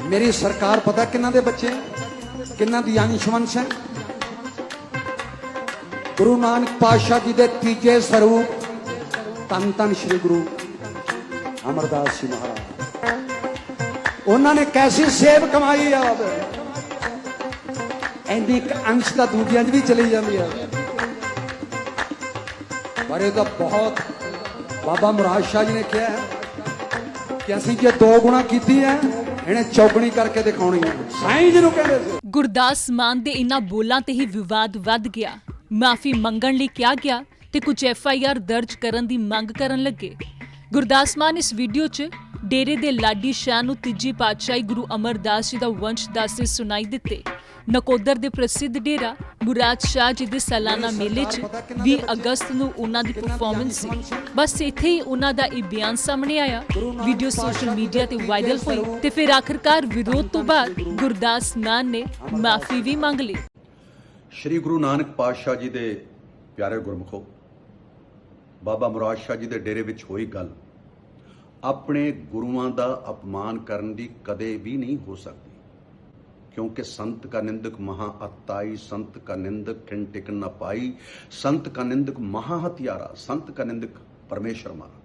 मेरी सरकार पता किन्ना दे बच्चे किन्ना दी अंशवंश है। गुरु नानक पातशाह जी के तीजे स्वरूप धन धन श्री गुरु अमरदास जी महाराज, उन्होंने कैसी सेव कमाई है, इन्नी अंश का दूजिया भी चली जाती है। पर यह तो बहुत बाबा मुराद शाह जी ने कहा है कि असं जो 2 गुणा की है इन्हें चौगुणी करके दिखानी है। साईं जी कहते गुरदास मान दे इन्हां बोलां ते ही विवाद वध गया। माफी मंगण लई किहा गया ते कुछ FIR दर्ज करन दी मंग करन लगे। गुरदास मान इस वीडियो च डेरे दे लाडी शाह नूं तीजी पातशाही गुरु अमरदास जी दा वंश दासे सुनाई दिते। नकोदर दे प्रसिद्ध डेरा मुराद शाह जी दे सालाना मेले च 20 अगस्त नूं उन्हां दी परफॉर्मेंस सी। बस इत्थे ही उन्हां दा इह बयान सामने आया। वीडियो सोशल मीडिया ते वायरल हुई ते फिर आखिरकार विरोध तो बाद गुरदास मान ने माफी भी मंग ली। श्री गुरु नानक पातशाह जी दे प्यारे गुरमुखो, बाबा मुराद शाह जी दे डेरे विच होई गल अपने गुरुआं दा अपमान करन दी कदे भी नहीं हो सकती, क्योंकि संत का निंदक महा अताई, संत का निंदक खिन टिकन न पाई, संत का निंदक महा हथियारा, संत का निंदक परमेश्वर मारा।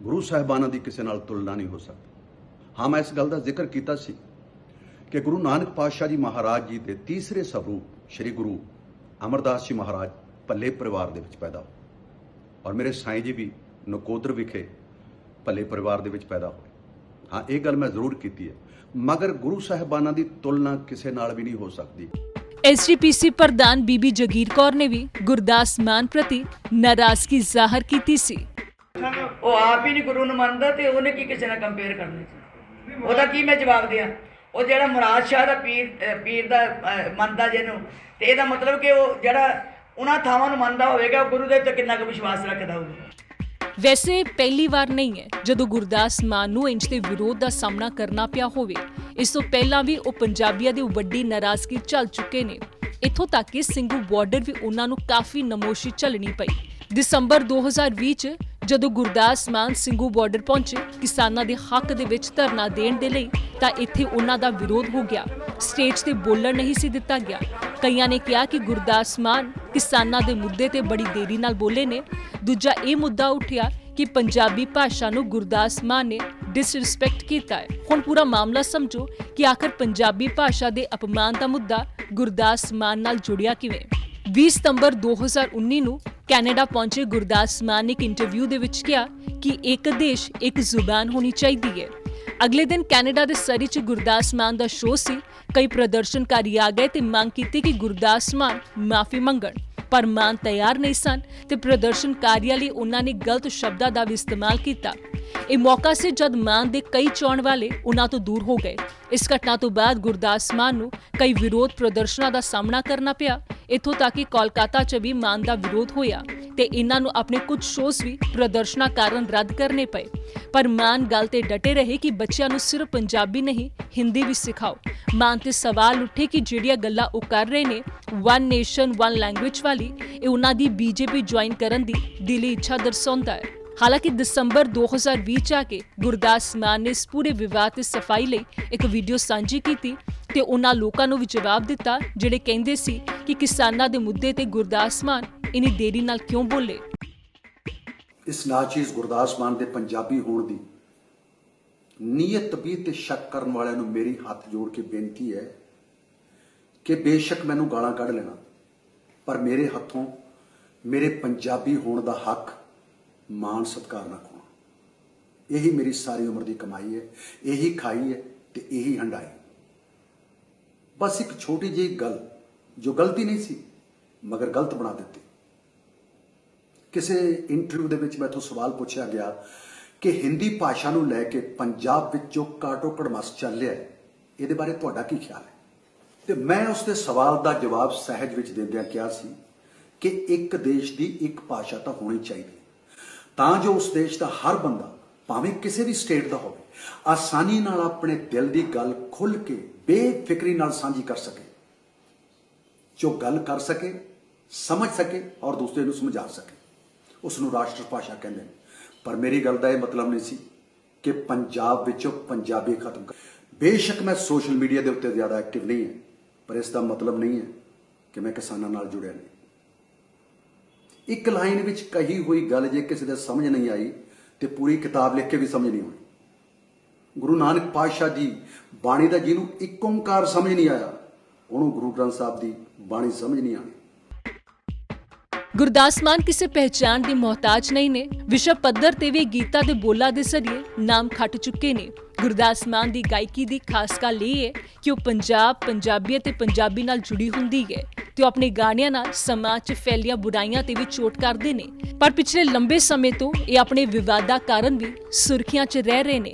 गुरु साहिबाना दी किसी नाल तुलना नहीं हो सकती। हाँ, मैं इस गल दा जिक्र कीता सी कि गुरु नानक पातशाह जी महाराज जी दे तीसरे स्वरूप श्री गुरु अमरदास जी महाराज भले परिवार दे विच पैदा होए और मेरे साईं जी भी नकोदर विखे भले परिवार दे विच पैदा होए। हाँ, ये गल मैं जरूर कीती है, मगर गुरु साहिबाना दी तुलना किसी नाल भी नहीं हो सकती। SGPC प्रधान बीबी जगीर कौर ने भी गुरदास मान प्रति नाराजगी जाहिर की सी। वो आप ही नहीं गुरु ਨੂੰ ਮੰਨਦਾ ਤੇ ਉਹਨੇ ਕੀ ਕਿਸੇ ਨਾਲ ਕੰਪੇਅਰ ਕਰਨੀ ਸੀ? ਉਹਦਾ ਕੀ ਮੈਂ ਜਵਾਬ ਦਿਆਂ? ਉਹ ਜਿਹੜਾ ਮੁਰਾਦ ਸ਼ਾਹ ਦਾ ਪੀਰ ਦਾ ਮੰਨਦਾ ਜਿਹਨੂੰ, ਤੇ ਇਹਦਾ ਮਤਲਬ ਕਿ ਉਹ ਜਿਹੜਾ ਉਹਨਾਂ ਥਾਵਾਂ ਨੂੰ ਮੰਨਦਾ ਹੋਵੇਗਾ ਉਹ ਗੁਰੂ ਦੇ ਉੱਤੇ ਕਿੰਨਾ ਕੁ ਵਿਸ਼ਵਾਸ ਰੱਖਦਾ ਹੋਊਗਾ। वैसे पहली बार नहीं है जदों गुरदास मान नूं इंज दे विरोध का सामना करना पिया होवे। इस तो पहला भी वो पंजाबियों की वड्डी नाराजगी झल चुके ने। इत्थों तक कि सिंघू बॉर्डर भी उन्हां नूं काफ़ी नमोशी झलनी पई। दिसंबर 2020 च जदों गुरदास मान सिंघू बॉर्डर पहुंचे किसानां दे हक दे विच धरना देण दे लई तां इत्थे उन्हां दा विरोध हो गया। स्टेज ते बोलण नहीं सी दिता गया। कईयां ने कहा कि गुरदास मान किसानां दे मुद्दे ते बड़ी देरी नाल बोले ने। दूजा ये मुद्दा उठिया कि पंजाबी भाषा नूं गुरदास मान ने डिसरिस्पैक्ट कीता है। हुण पूरा मामला समझो कि आखिर पंजाबी भाषा दे अपमान दा मुद्दा गुरदास मान नाल जुड़िया किवें। 20 सितंबर 2019 नूं कैनेडा पहुंचे गुरदास मान ने एक इंटरव्यू दे विच कहा कि एक देश एक जुबान होनी चाहिए है। अगले दिन कैनेडा दे सरी च गुरदास मान दा शो सी। कई प्रदर्शनकारी आ गए ते मांग की कि गुरदास मान माफी मंगण, पर मान तैयार नहीं सन ते प्रदर्शनकारियों लई उन्हां ने गलत शब्दां दा भी इस्तेमाल किया। ਇਹ मौका से जद मान दे कई चाहण वाले उन्हां तो दूर हो गए। इस घटना तो बाद गुरदास मान नूं कई विरोध प्रदर्शनां दा सामना करना पिया। इत्थों तक कि कोलकाता च भी मान दा विरोध होया ते इन्हां नूं अपने कुछ शोज़ भी प्रदर्शनां कारण रद्द करने पए। पर मान गल ते डटे रहे कि बच्चों नूं सिर्फ पंजाबी नहीं हिंदी भी सिखाओ। मान ते सवाल उठे कि जिहड़ियां गल्लां ओह कर रहे ने वन नेशन वन लैंग्वेज वाली, इह उन्हां दी BJP ज्वाइन करन दी दिली इच्छा दर्शाउंदा है। हालांकि दिसंबर 2020 च आके गुरदास मान ने इस पूरे विवाद ते सफाई लई एक वीडियो सांझी कीती ते उन्हां लोकां नूं भी जवाब दिता जिहड़े कहिंदे सी कि किसानां दे मुद्दे ते गुरदास मान इन्नी देरी नाल क्यों बोले। इस नाचीज गुरदास मान दे पंजाबी होण दी नीयत भी ते शक करन वालियां नूं मेरी हथ जोड़ के बेनती है कि बेशक मैनूं गालां कढ लेना, पर मेरे हथों मेरे पंजाबी होण दा हक मान सत्कार ना खोना। यही मेरी सारी उम्र की कमाई है, यही खाई है ते यही हंडाई। बस एक छोटी जी गल जो गलती नहीं सी मगर गलत बना दी। किसी इंटरव्यू दे विच मैथों सवाल पूछा गया कि हिंदी भाषा नूं लैके पंजाब विच जो काटो कड़मस चल रहा है, इहदे बारे तुहाडा की ख्याल है? ते मैं उसके सवाल का जवाब सहज विच देंदियां कहा सी कि एक देश की एक भाषा तो होनी चाहिए तां जो उस देश का हर बंदा भावें किसी भी स्टेट का होवे आसानी नाल अपने दिल की गल खुल के बेफिक्री नाल साझी कर सके, जो गल कर सके, समझ सके और दूसरे नूं समझा सके, उसनूं राष्ट्र भाषा कहंदे ने। पर मेरी गल दा यह मतलब नहीं सी ਕਿ ਪੰਜਾਬ ਵਿੱਚੋਂ ਪੰਜਾਬੀ ਖਤਮ ਕਰ। ਬੇਸ਼ੱਕ ਮੈਂ ਸੋਸ਼ਲ ਮੀਡੀਆ ਦੇ ਉੱਤੇ ਜ਼ਿਆਦਾ ਐਕਟਿਵ ਨਹੀਂ ਹੈ, ਪਰ ਇਸ ਦਾ ਮਤਲਬ ਨਹੀਂ ਹੈ ਕਿ ਮੈਂ ਕਿਸਾਨਾਂ ਨਾਲ ਜੁੜਿਆ ਨਹੀਂ। ਇੱਕ ਲਾਈਨ ਵਿੱਚ ਕਹੀ ਹੋਈ ਗੱਲ ਜੇ ਕਿਸੇ ਦੇ ਸਮਝ ਨਹੀਂ ਆਈ ਤੇ ਪੂਰੀ ਕਿਤਾਬ ਲਿਖ ਕੇ ਵੀ ਸਮਝ ਨਹੀਂ ਆਉਣੀ। ਗੁਰੂ ਨਾਨਕ ਪਾਤਸ਼ਾਹ ਦੀ ਬਾਣੀ ਦਾ ਜਿਹਨੂੰ ਇੱਕ ਓੰਕਾਰ ਸਮਝ ਨਹੀਂ ਆਇਆ, ਉਹਨੂੰ ਗੁਰੂ ਗ੍ਰੰਥ ਸਾਹਿਬ ਦੀ ਬਾਣੀ ਸਮਝ ਨਹੀਂ ਆਣੀ। ਗੁਰਦਾਸ ਮਾਨ ਕਿਸੇ ਪਹਿਚਾਣ ਦੀ ਮੁਹਤਾਜ ਨਹੀਂ ਨੇ। ਵਿਸ਼ਵ ਪੱਧਰ ਤੇ ਵੀ ਗੀਤਾਂ ਦੇ ਬੋਲਾਂ ਦੇ ਜ਼ਰੀਏ ਨਾਮ ਖੱਟ ਚੁੱਕੇ ਨੇ। ਗੁਰਦਾਸ ਮਾਨ ਦੀ ਗਾਇਕੀ ਦੀ ਖਾਸ ਗੱਲ ਇਹ ਹੈ ਕਿ ਉਹ ਪੰਜਾਬ, ਪੰਜਾਬੀਅਤ ਤੇ ਪੰਜਾਬੀ ਨਾਲ ਜੁੜੀ ਹੁੰਦੀ ਹੈ ਤੇ ਉਹ ਆਪਣੇ ਗਾਣਿਆਂ ਨਾਲ ਸਮਾਜ 'ਚ ਫੈਲੀਆਂ ਬੁਰਾਈਆਂ ਤੇ ਵੀ ਚੋਟ ਕਰਦੇ ਨੇ। ਪਰ ਪਿਛਲੇ ਲੰਬੇ ਸਮੇਂ ਤੋਂ ਇਹ ਆਪਣੇ ਵਿਵਾਦਾਂ ਕਾਰਨ ਵੀ ਸੁਰਖੀਆਂ 'ਚ ਰਹਿ ਰਹੇ ਨੇ।